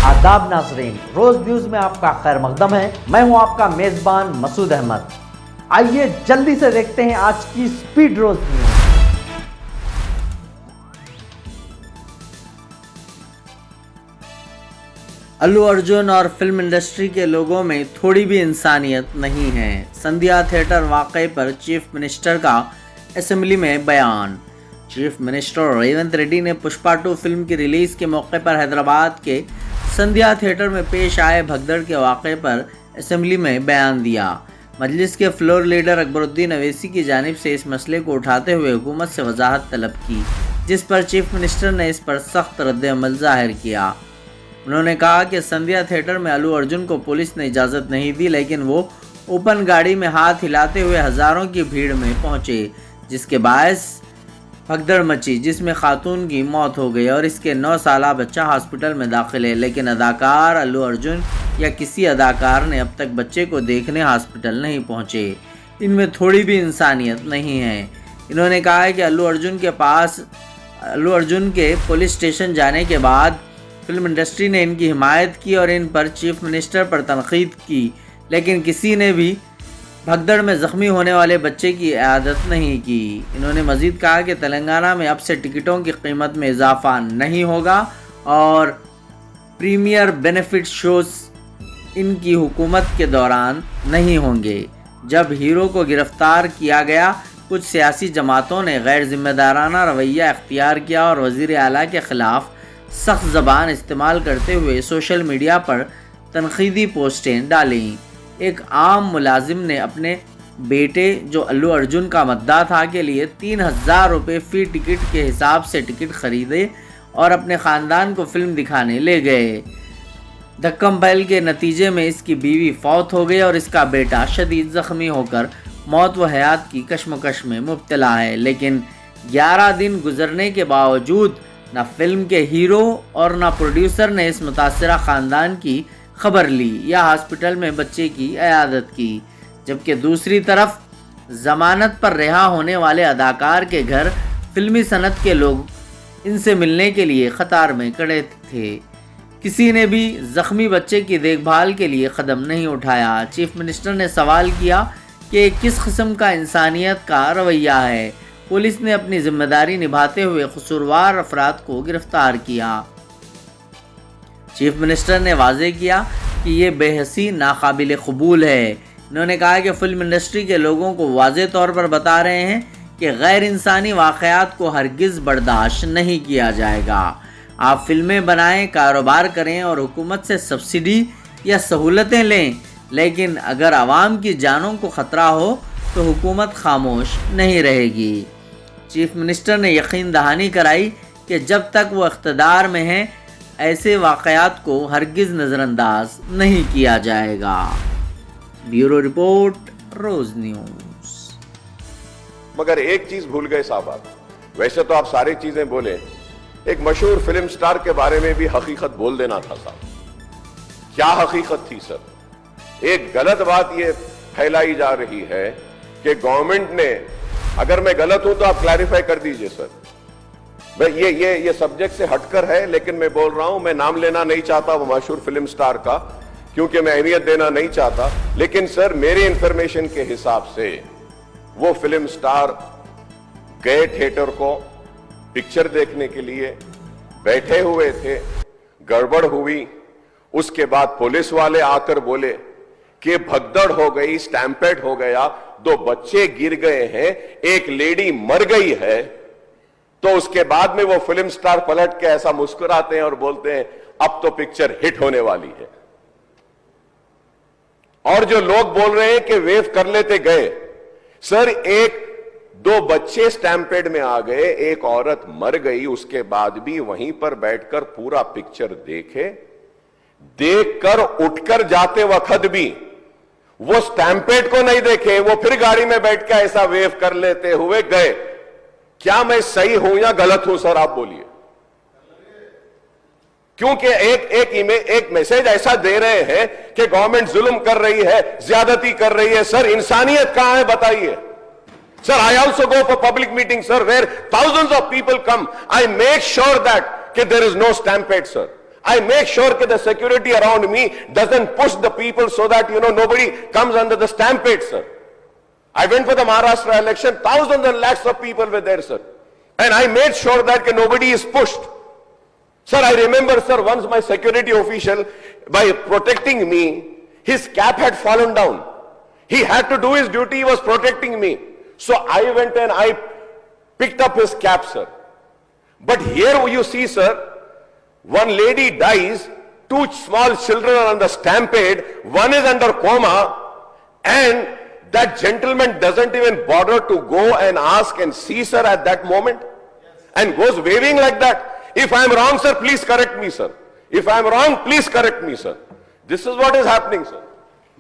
آداب ناظرین، روز نیوز میں آپ کا خیر مقدم ہے۔ میں ہوں آپ کا میزبان مسعود احمد۔ آئیے جلدی سے دیکھتے ہیں آج کی سپیڈ روز نیوز۔ الو ارجن اور فلم انڈسٹری کے لوگوں میں تھوڑی بھی انسانیت نہیں ہے۔ سندھیا تھیٹر واقعے پر چیف منسٹر کا اسمبلی میں بیان۔ چیف منسٹر ریونت ریڈی نے پشپا 2 فلم کی ریلیز کے موقع پر حیدرآباد کے سندھیا تھیٹر میں پیش آئے بھگدڑ کے واقعے پر اسمبلی میں بیان دیا۔ مجلس کے فلور لیڈر اکبر الدین اویسی کی جانب سے اس مسئلے کو اٹھاتے ہوئے حکومت سے وضاحت طلب کی، جس پر چیف منسٹر نے اس پر سخت رد عمل ظاہر کیا۔ انہوں نے کہا کہ سندھیا تھیٹر میں الو ارجن کو پولیس نے اجازت نہیں دی، لیکن وہ اوپن گاڑی میں ہاتھ ہلاتے ہوئے ہزاروں کی بھیڑ میں پہنچے، جس کے باعث بھگدڑ مچی، جس میں خاتون کی موت ہو گئی اور اس کے 9 سالہ بچہ ہاسپٹل میں داخل ہے، لیکن اداکار الو ارجن یا کسی اداکار نے اب تک بچے کو دیکھنے ہاسپٹل نہیں پہنچے۔ ان میں تھوڑی بھی انسانیت نہیں ہے۔ انہوں نے کہا ہے کہ الو ارجن کے پولیس اسٹیشن جانے کے بعد فلم انڈسٹری نے ان کی حمایت کی اور ان پر چیف منسٹر پر تنقید کی، لیکن کسی نے بھی بھگدڑ میں زخمی ہونے والے بچے کی عیادت نہیں کی۔ انہوں نے مزید کہا کہ تلنگانہ میں اب سے ٹکٹوں کی قیمت میں اضافہ نہیں ہوگا اور پریمیئر بینیفٹ شوز ان کی حکومت کے دوران نہیں ہوں گے۔ جب ہیرو کو گرفتار کیا گیا، کچھ سیاسی جماعتوں نے غیر ذمہ دارانہ رویہ اختیار کیا اور وزیر اعلیٰ کے خلاف سخت زبان استعمال کرتے ہوئے سوشل میڈیا پر تنقیدی پوسٹیں ڈالیں۔ ایک عام ملازم نے اپنے بیٹے جو الو ارجن کا مداح تھا کے لیے 3000 روپے فی ٹکٹ کے حساب سے ٹکٹ خریدے اور اپنے خاندان کو فلم دکھانے لے گئے۔ دھکم بیل کے نتیجے میں اس کی بیوی فوت ہو گئی اور اس کا بیٹا شدید زخمی ہو کر موت و حیات کی کشمکش میں مبتلا ہے، لیکن 11 دن گزرنے کے باوجود نہ فلم کے ہیرو اور نہ پروڈیوسر نے اس متاثرہ خاندان کی خبر لی یا ہاسپٹل میں بچے کی عیادت کی، جبکہ دوسری طرف ضمانت پر رہا ہونے والے اداکار کے گھر فلمی صنعت کے لوگ ان سے ملنے کے لیے قطار میں کھڑے تھے۔ کسی نے بھی زخمی بچے کی دیکھ بھال کے لیے قدم نہیں اٹھایا۔ چیف منسٹر نے سوال کیا کہ کس قسم کا انسانیت کا رویہ ہے۔ پولیس نے اپنی ذمہ داری نبھاتے ہوئے قصوروار افراد کو گرفتار کیا۔ چیف منسٹر نے واضح کیا کہ یہ بے حسی ناقابل قبول ہے۔ انہوں نے کہا کہ فلم انڈسٹری کے لوگوں کو واضح طور پر بتا رہے ہیں کہ غیر انسانی واقعات کو ہرگز برداشت نہیں کیا جائے گا۔ آپ فلمیں بنائیں، کاروبار کریں اور حکومت سے سبسڈی یا سہولتیں لیں، لیکن اگر عوام کی جانوں کو خطرہ ہو تو حکومت خاموش نہیں رہے گی۔ چیف منسٹر نے یقین دہانی کرائی کہ جب تک وہ اقتدار میں ہیں ایسے واقعات کو ہرگز نظر انداز نہیں کیا جائے گا۔ بیورو رپورٹ، روز نیوز۔ مگر ایک چیز بھول گئے صاحب آپ، ویسے تو آپ ساری چیزیں بولے، ایک مشہور فلم سٹار کے بارے میں بھی حقیقت بول دینا تھا صاحب۔ کیا حقیقت تھی سر؟ ایک غلط بات یہ پھیلائی جا رہی ہے کہ گورنمنٹ نے، اگر میں غلط ہوں تو آپ کلیریفائی کر دیجئے سر، یہ سبجیکٹ سے ہٹ کر ہے، لیکن میں بول رہا ہوں، میں نام لینا نہیں چاہتا وہ مشہور فلم سٹار کا، کیونکہ میں اہمیت دینا نہیں چاہتا، لیکن سر میری انفارمیشن کے حساب سے وہ فلم سٹار گئے تھیٹر کو پکچر دیکھنے کے لیے، بیٹھے ہوئے تھے، گڑبڑ ہوئی، اس کے بعد پولیس والے آ کر بولے کہ بھگدڑ ہو گئی، سٹیمپیڈ ہو گیا، 2 بچے گر گئے ہیں، ایک لیڈی مر گئی ہے، تو اس کے بعد میں وہ فلم سٹار پلٹ کے ایسا مسکراتے ہیں اور بولتے ہیں اب تو پکچر ہٹ ہونے والی ہے۔ اور جو لوگ بول رہے ہیں کہ ویو کر لیتے گئے، سر 2 بچے سٹیمپیڈ میں آ گئے، ایک عورت مر گئی، اس کے بعد بھی وہیں پر بیٹھ کر پورا پکچر دیکھے، دیکھ کر اٹھ کر جاتے وقت بھی وہ سٹیمپیڈ کو نہیں دیکھے، وہ پھر گاڑی میں بیٹھ کے ایسا ویو کر لیتے ہوئے گئے۔ کیا میں صحیح ہوں یا غلط ہوں سر؟ آپ بولیے۔ کیونکہ ایک میسج ایسا دے رہے ہیں کہ گورنمنٹ ظلم کر رہی ہے، زیادتی کر رہی ہے۔ سر انسانیت کہاں ہے بتائیے؟ Sir, I also go for public meetings, sir, where thousands of people come. I make sure that there is no stampede, sir. I make sure that the security around me doesn't push the people so that, nobody comes under the stampede, sir. I went for the Maharashtra election, thousands and lakhs of people were there, sir. And I made sure that nobody is pushed. Sir, I remember, sir, once my security official, by protecting me, his cap had fallen down. He had to do his duty, he was protecting me. So I went and I picked up his cap, sir. But here you see, sir, one lady dies, two small children are on the stampede, one is under coma, and that gentleman doesn't even bother to go and ask and see, sir, at that moment, and goes waving like that. If I am wrong, sir, please correct me, sir. If I am wrong, please correct me, sir. This is what is happening, sir.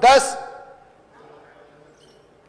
10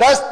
10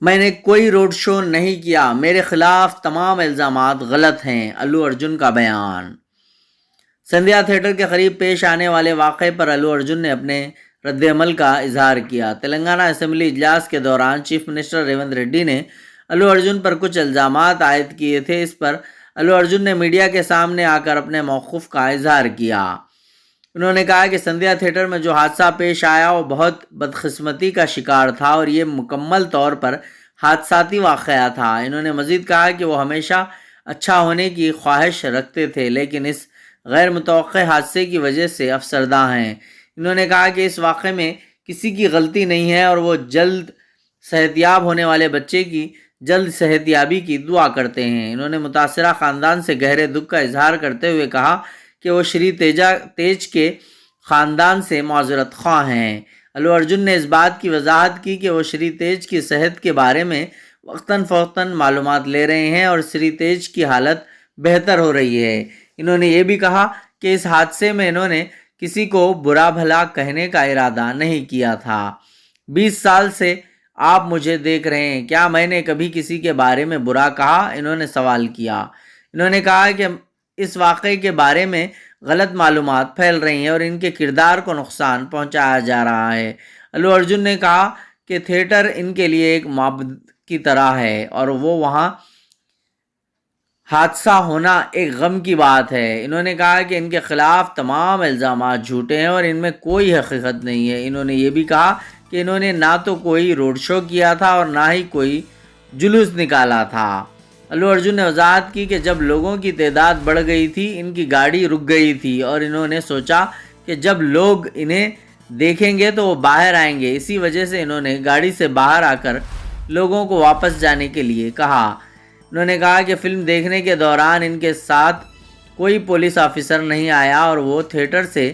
میں نے کوئی road show نہیں کیا، میرے خلاف تمام الزامات غلط ہیں، الو ارجن کا بیان۔ سندھیا تھیٹر کے قریب پیش آنے والے واقعے پر الو ارجن نے اپنے رد عمل کا اظہار کیا۔ تلنگانہ اسمبلی اجلاس کے دوران چیف منسٹر ریونت ریڈی نے الو ارجن پر کچھ الزامات عائد کیے تھے۔ اس پر الو ارجن نے میڈیا کے سامنے آ کر اپنے موقف کا اظہار کیا۔ انہوں نے کہا کہ سندھیا تھیٹر میں جو حادثہ پیش آیا وہ بہت بدقسمتی کا شکار تھا اور یہ مکمل طور پر حادثاتی واقعہ تھا۔ انہوں نے مزید کہا کہ وہ ہمیشہ اچھا ہونے کی خواہش رکھتے تھے لیکن اس غیر متوقع حادثے کی وجہ سے افسردہ ہیں۔ انہوں نے کہا کہ اس واقعے میں کسی کی غلطی نہیں ہے اور وہ جلد صحتیاب ہونے والے بچے کی جلد صحتیابی کی دعا کرتے ہیں۔ انہوں نے متاثرہ خاندان سے گہرے دکھ کا اظہار کرتے ہوئے کہا کہ وہ شری تیج کے خاندان سے معذرت خواہ ہیں۔ الو ارجن نے اس بات کی وضاحت کی کہ وہ شری تیج کی صحت کے بارے میں وقتاً فوقتاً معلومات لے رہے ہیں اور شری تیج کی حالت بہتر ہو رہی ہے۔ انہوں نے یہ بھی کہا کہ اس حادثے میں انہوں نے کسی کو برا بھلا کہنے کا ارادہ نہیں کیا تھا۔ 20 سال سے آپ مجھے دیکھ رہے ہیں، کیا میں نے کبھی کسی کے بارے میں برا کہا؟ انہوں نے سوال کیا۔ انہوں نے کہا کہ اس واقعے کے بارے میں غلط معلومات پھیل رہی ہیں اور ان کے کردار کو نقصان پہنچایا جا رہا ہے۔ الو ارجن نے کہا کہ تھیٹر ان کے لیے ایک معبد کی طرح ہے اور وہ وہاں حادثہ ہونا ایک غم کی بات ہے۔ انہوں نے کہا کہ ان کے خلاف تمام الزامات جھوٹے ہیں اور ان میں کوئی حقیقت نہیں ہے۔ انہوں نے یہ بھی کہا کہ انہوں نے نہ تو کوئی روڈ شو کیا تھا اور نہ ہی کوئی جلوس نکالا تھا۔ الو ارجن نے وضاحت کی کہ جب لوگوں کی تعداد بڑھ گئی تھی ان کی گاڑی رک گئی تھی اور انہوں نے سوچا کہ جب لوگ انہیں دیکھیں گے تو وہ باہر آئیں گے، اسی وجہ سے انہوں نے گاڑی سے باہر آ کر لوگوں کو واپس جانے کے لیے کہا۔ انہوں نے کہا کہ فلم دیکھنے کے دوران ان کے ساتھ کوئی پولیس آفیسر نہیں آیا اور وہ تھیٹر سے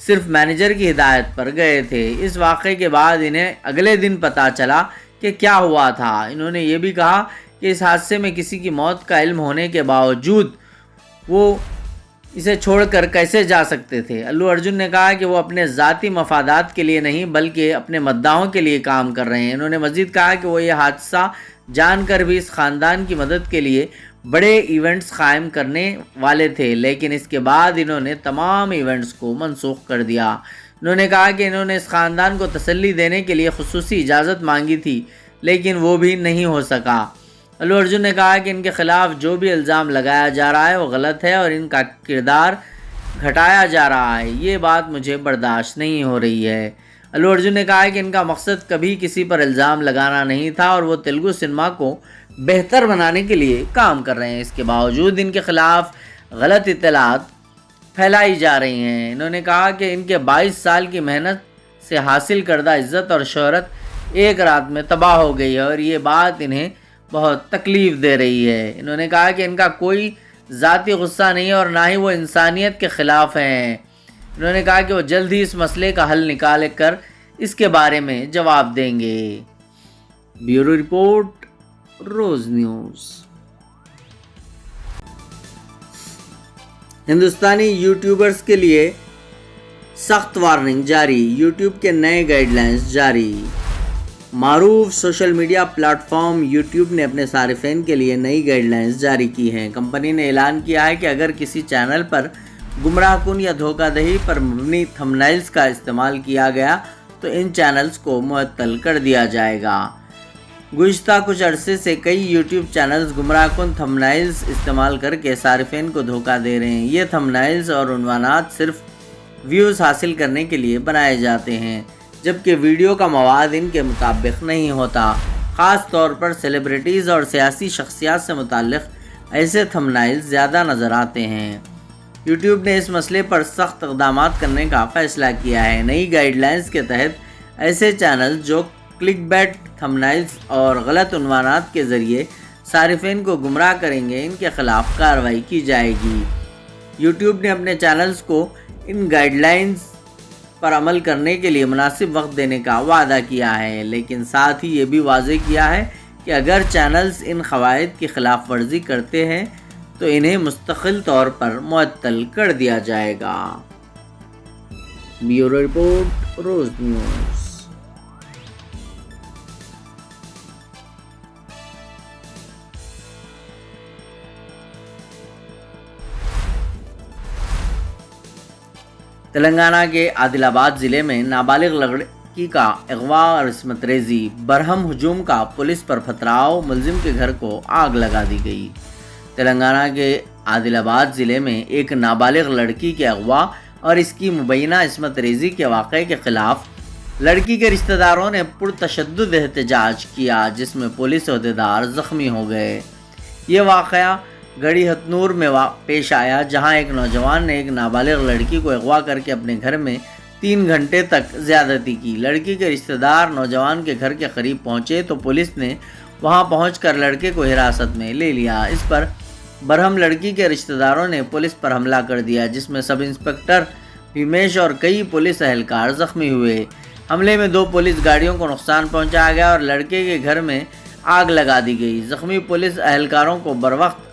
صرف مینیجر کی ہدایت پر گئے تھے۔ اس واقعے کے بعد انہیں اگلے دن پتہ چلا کہ کیا ہوا تھا۔ انہوں نے یہ بھی کہا کہ اس حادثے میں کسی کی موت کا علم ہونے کے باوجود وہ اسے چھوڑ کر کیسے جا سکتے تھے؟ الو ارجن نے کہا کہ وہ اپنے ذاتی مفادات کے لیے نہیں بلکہ اپنے مداحوں کے لیے کام کر رہے ہیں۔ انہوں نے مزید کہا کہ وہ یہ حادثہ جان کر بھی اس خاندان کی مدد کے لیے بڑے ایونٹس قائم کرنے والے تھے لیکن اس کے بعد انہوں نے تمام ایونٹس کو منسوخ کر دیا۔ انہوں نے کہا کہ انہوں نے اس خاندان کو تسلی دینے کے لیے خصوصی اجازت مانگی تھی لیکن وہ بھی نہیں ہو سکا۔ الو ارجن نے کہا کہ ان کے خلاف جو بھی الزام لگایا جا رہا ہے وہ غلط ہے اور ان کا کردار گھٹایا جا رہا ہے، یہ بات مجھے برداشت نہیں ہو رہی ہے۔ الو ارجن نے کہا کہ ان کا مقصد کبھی کسی پر الزام لگانا نہیں تھا اور وہ تیلگو سنیما کو بہتر بنانے کے لیے کام کر رہے ہیں، اس کے باوجود ان کے خلاف غلط اطلاعات پھیلائی جا رہی ہیں۔ انہوں نے کہا کہ ان کے 22 سال کی محنت سے حاصل کردہ عزت اور شہرت ایک رات میں تباہ ہو گئی ہے اور یہ بات انہیں بہت تکلیف دے رہی ہے۔ انہوں نے کہا کہ ان کا کوئی ذاتی غصہ نہیں اور نہ ہی وہ انسانیت کے خلاف ہیں۔ انہوں نے کہا کہ وہ جلد ہی اس مسئلے کا حل نکال کر اس کے بارے میں جواب دیں گے۔ بیورو رپورٹ، روز نیوز۔ ہندوستانی یوٹیوبرز کے لیے سخت وارننگ جاری، یوٹیوب کے نئے گائیڈ لائنز جاری۔ معروف social media plate form YouTube نے اپنے صارفین کے لیے نئی گائیڈ لائنز جاری کی ہیں۔ کمپنی نے اعلان کیا ہے کہ اگر کسی چینل پر گمراہ کن یا دھوکہ دہی پر مبنی تھمبنیلز کا استعمال کیا گیا تو ان چینلز کو معطل کر دیا جائے گا۔ گزشتہ کچھ عرصے سے کئی یوٹیوب چینلز گمراہ کن تھمبنیلز استعمال کر کے صارفین کو دھوکہ دے رہے ہیں۔ یہ تھمبنیلز اور عنوانات صرف ویوز حاصل کرنے کے لیے بنائے جاتے ہیں جبکہ ویڈیو کا مواد ان کے مطابق نہیں ہوتا۔ خاص طور پر سیلیبریٹیز اور سیاسی شخصیات سے متعلق ایسے تھمبنیلز زیادہ نظر آتے ہیں۔ یوٹیوب نے اس مسئلے پر سخت اقدامات کرنے کا فیصلہ کیا ہے۔ نئی گائیڈ لائنز کے تحت ایسے چینل جو کلک بیٹ تھمبنیلز اور غلط عنوانات کے ذریعے صارفین کو گمراہ کریں گے، ان کے خلاف کارروائی کی جائے گی۔ یوٹیوب نے اپنے چینلز کو ان گائیڈ لائنز پر عمل کرنے کے لیے مناسب وقت دینے کا وعدہ کیا ہے، لیکن ساتھ ہی یہ بھی واضح کیا ہے کہ اگر چینلز ان قواعد کی خلاف ورزی کرتے ہیں تو انہیں مستقل طور پر معطل کر دیا جائے گا۔ بیورو رپورٹ، روز نیوز۔ تلنگانہ کے عادل آباد ضلع میں نابالغ لڑکی کا اغوا اور عصمت ریزی برہم ہجوم کا پولیس پر پتھراؤ، ملزم کے گھر کو آگ لگا دی گئی۔ تلنگانہ کے عادل آباد ضلع میں ایک نابالغ لڑکی کے اغوا اور اس کی مبینہ عصمت ریزی کے واقعے کے خلاف لڑکی کے رشتہ داروں نے پرتشدد احتجاج کیا، جس میں پولیس عہدیدار زخمی ہو گئے۔ یہ واقعہ گڑھی ہتنور میں پیش آیا، جہاں ایک نوجوان نے ایک نابالغ لڑکی کو اغوا کر کے اپنے گھر میں 3 گھنٹے تک زیادتی کی۔ لڑکی کے رشتہ دار نوجوان کے گھر کے قریب پہنچے تو پولیس نے وہاں پہنچ کر لڑکے کو حراست میں لے لیا۔ اس پر برہم لڑکی کے رشتہ داروں نے پولیس پر حملہ کر دیا، جس میں سب انسپکٹر بھیمیش اور کئی پولیس اہلکار زخمی ہوئے۔ حملے میں 2 پولیس گاڑیوں کو نقصان پہنچایا گیا اور لڑکے کے گھر میں آگ لگا دی گئی۔ زخمی پولیس اہلکاروں کو بروقت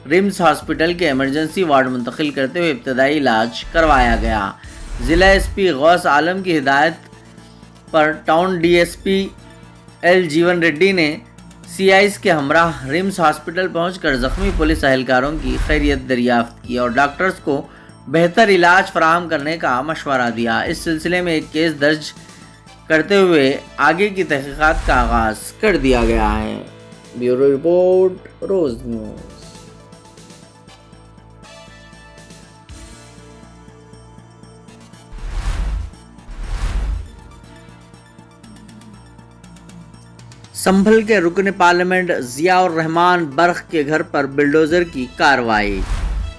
رمس ہاسپٹل کے ایمرجنسی وارڈ منتقل کرتے ہوئے ابتدائی علاج کروایا گیا۔ ضلع ایس پی غوث عالم کی ہدایت پر town D S P L Jeevan Reddy نے سی آئیز کے ہمراہ رمس ہاسپٹل پہنچ کر زخمی پولیس اہلکاروں کی خیریت دریافت کی اور ڈاکٹرز کو بہتر علاج فراہم کرنے کا مشورہ دیا۔ اس سلسلے میں ایک کیس درج کرتے ہوئے آگے کی تحقیقات کا آغاز کر دیا گیا ہے۔ بیورو رپورٹ، روز نیوز۔ سنبھل کے رکن پارلیمنٹ ضیاء الرحمان برق کے گھر پر بلڈوزر کی کارروائی۔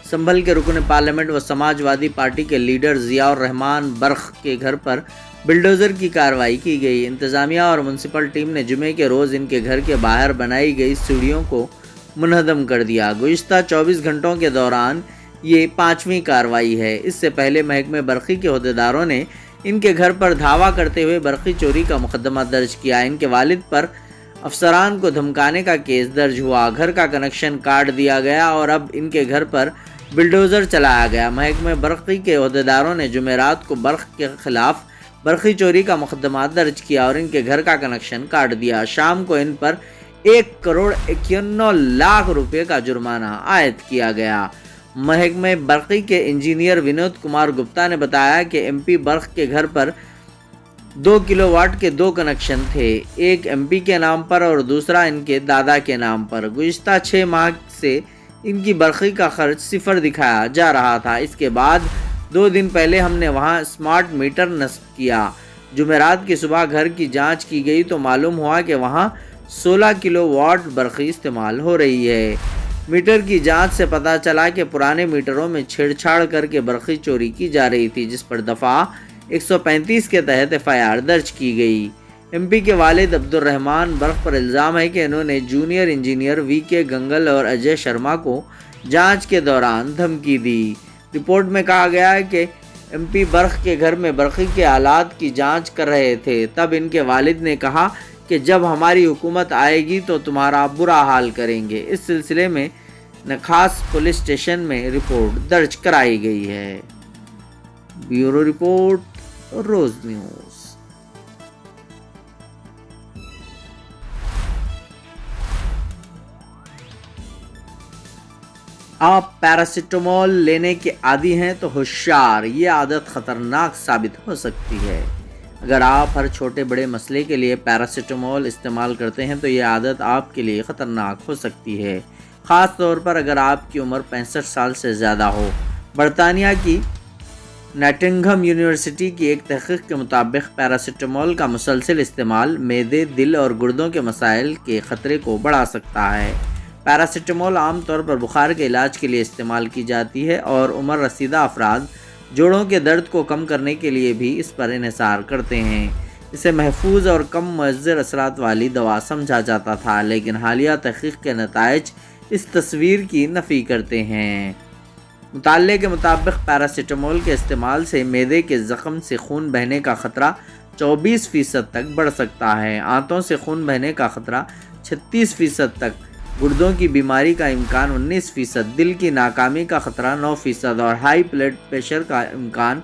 سنبھل کے رکن پارلیمنٹ و سماج وادی پارٹی کے لیڈر ضیاء الرحمان برق کے گھر پر بلڈوزر کی کارروائی کی گئی۔ انتظامیہ اور میونسپل ٹیم نے جمعے کے روز ان کے گھر کے باہر بنائی گئی سیڑھیوں کو منہدم کر دیا۔ گزشتہ 24 گھنٹوں کے دوران یہ 5ویں کارروائی ہے۔ اس سے پہلے محکمہ برقی کے عہدیداروں نے ان کے گھر پر دھاوا کرتے ہوئے برقی چوری کا مقدمہ درج کیا۔ ان کے والد پر افسران کو دھمکانے کا کیس درج ہوا، گھر کا کنکشن کاٹ دیا گیا اور اب ان کے گھر پر بلڈوزر چلایا گیا۔ محکمہ برقی کے عہدیداروں نے جمعرات کو برق کے خلاف برقی چوری کا مقدمہ درج کیا اور ان کے گھر کا کنکشن کاٹ دیا۔ شام کو ان پر 1,91,00,000 روپے کا جرمانہ عائد کیا گیا۔ محکمہ برقی کے انجینئر ونود کمار گپتا نے بتایا کہ ایم پی برق کے گھر پر 2 کلو واٹ کے 2 کنکشن تھے، ایک ایم پی کے نام پر اور دوسرا ان کے دادا کے نام پر۔ گزشتہ 6 ماہ سے ان کی برقی کا خرچ 0 دکھایا جا رہا تھا۔ اس کے بعد 2 دن پہلے ہم نے وہاں اسمارٹ میٹر نصب کیا۔ جمعرات کی صبح گھر کی جانچ کی گئی تو معلوم ہوا کہ وہاں 16 کلو واٹ برقی استعمال ہو رہی ہے۔ میٹر کی جانچ سے پتہ چلا کہ پرانے میٹروں میں چھیڑ چھاڑ کر کے برقی چوری کی جا رہی تھی، جس پر دفعہ 135 کے تحت FIR درج کی گئی۔ ایم پی کے والد عبد الرحمان برق پر الزام ہے کہ انہوں نے جونیئر انجینئر VK گنگل اور اجے شرما کو جانچ کے دوران دھمکی دی۔ رپورٹ میں کہا گیا ہے کہ ایم پی برق کے گھر میں برقی کے آلات کی جانچ کر رہے تھے، تب ان کے والد نے کہا کہ جب ہماری حکومت آئے گی تو تمہارا برا حال کریں گے۔ اس سلسلے میں نکھاس پولیس اسٹیشن میں رپورٹ درج کرائی گئی ہے۔ بیورو رپورٹ، روز نیوز۔ آپ پیراسیٹامول لینے کے عادی ہیں تو ہوشیار، یہ عادت خطرناک ثابت ہو سکتی ہے۔ اگر آپ ہر چھوٹے بڑے مسئلے کے لیے پیراسیٹامول استعمال کرتے ہیں تو یہ عادت آپ کے لیے خطرناک ہو سکتی ہے، خاص طور پر اگر آپ کی عمر 65 سال سے زیادہ ہو۔ برطانیہ کی ناٹنگھم یونیورسٹی کی ایک تحقیق کے مطابق پیراسیٹامول کا مسلسل استعمال معدے، دل اور گردوں کے مسائل کے خطرے کو بڑھا سکتا ہے۔ پیراسیٹامول عام طور پر بخار کے علاج کے لیے استعمال کی جاتی ہے اور عمر رسیدہ افراد جوڑوں کے درد کو کم کرنے کے لیے بھی اس پر انحصار کرتے ہیں۔ اسے محفوظ اور کم مؤثر اثرات والی دوا سمجھا جاتا تھا، لیکن حالیہ تحقیق کے نتائج اس تصویر کی نفی کرتے ہیں۔ مطالعے کے مطابق پیراسیٹامول کے استعمال سے معدے کے زخم سے خون بہنے کا خطرہ 24% تک بڑھ سکتا ہے، آنتوں سے خون بہنے کا خطرہ 36% تک، گردوں کی بیماری کا امکان 19%، دل کی ناکامی کا خطرہ 9% اور ہائی بلڈ پریشر کا امکان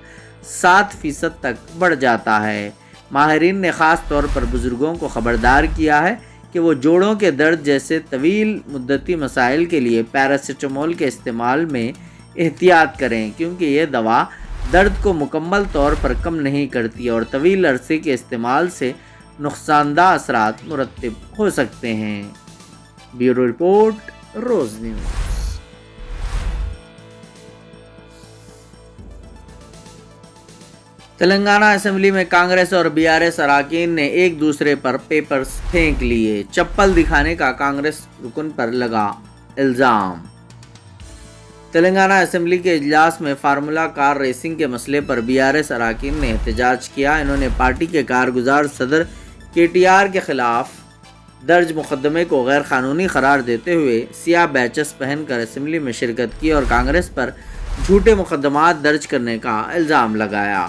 7% تک بڑھ جاتا ہے۔ ماہرین نے خاص طور پر بزرگوں کو خبردار کیا ہے کہ وہ جوڑوں کے درد جیسے طویل مدتی مسائل کے لیے پیراسیٹامول کے استعمال میں احتیاط کریں، کیونکہ یہ دوا درد کو مکمل طور پر کم نہیں کرتی اور طویل عرصے کے استعمال سے نقصان دہ اثرات مرتب ہو سکتے ہیں۔ بیورو رپورٹ، روز نیوز۔ تلنگانہ اسمبلی میں کانگریس اور BRS اراکین نے ایک دوسرے پر پیپرز پھینک لیے، چپل دکھانے کا کانگریس رکن پر لگا الزام۔ تلنگانہ اسمبلی کے اجلاس میں فارمولا کار ریسنگ کے مسئلے پر BRS اراکین نے احتجاج کیا۔ انہوں نے پارٹی کے کارگزار صدر KTR کے خلاف درج مقدمے کو غیر قانونی قرار دیتے ہوئے سیاہ بیچز پہن کر اسمبلی میں شرکت کی اور کانگریس پر جھوٹے مقدمات درج کرنے کا الزام لگایا۔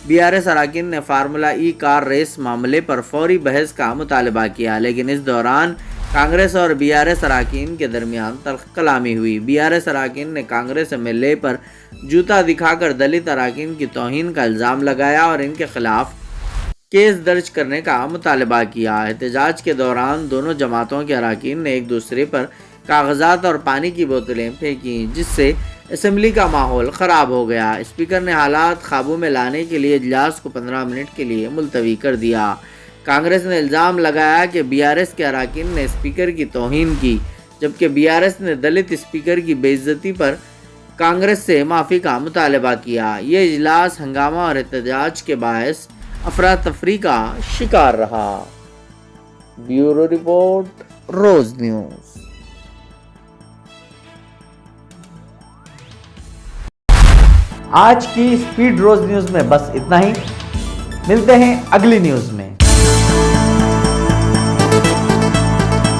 BRS اراکین نے فارمولا کار ریس معاملے پر فوری بحث کا مطالبہ کیا، لیکن اس دوران کانگریس اور BRS اراکین کے درمیان تلخ کلامی ہوئی۔ BRS اراکین نے کانگریس MLA پر جوتا دکھا کر دلت اراکین کی توہین کا الزام لگایا اور ان کے خلاف کیس درج کرنے کا مطالبہ کیا۔ احتجاج کے دوران دونوں جماعتوں کے اراکین نے ایک دوسرے پر کاغذات اور پانی کی بوتلیں پھینکیں، جس سے اسمبلی کا ماحول خراب ہو گیا۔ اسپیکر نے حالات قابو میں لانے کے لیے اجلاس کو 15 منٹ کے لیے ملتوی کر دیا۔ کانگریس نے الزام لگایا کہ BRS کے اراکین نے اسپیکر کی توہین کی، جبکہ BRS نے دلت اسپیکر کی بے عزتی پر کانگریس سے معافی کا مطالبہ کیا۔ یہ اجلاس ہنگامہ اور احتجاج کے باعث افراتفری کا شکار رہا۔ بیورو رپورٹ، روز نیوز۔ آج کی سپیڈ روز نیوز میں بس اتنا ہی، ملتے ہیں اگلی نیوز میں۔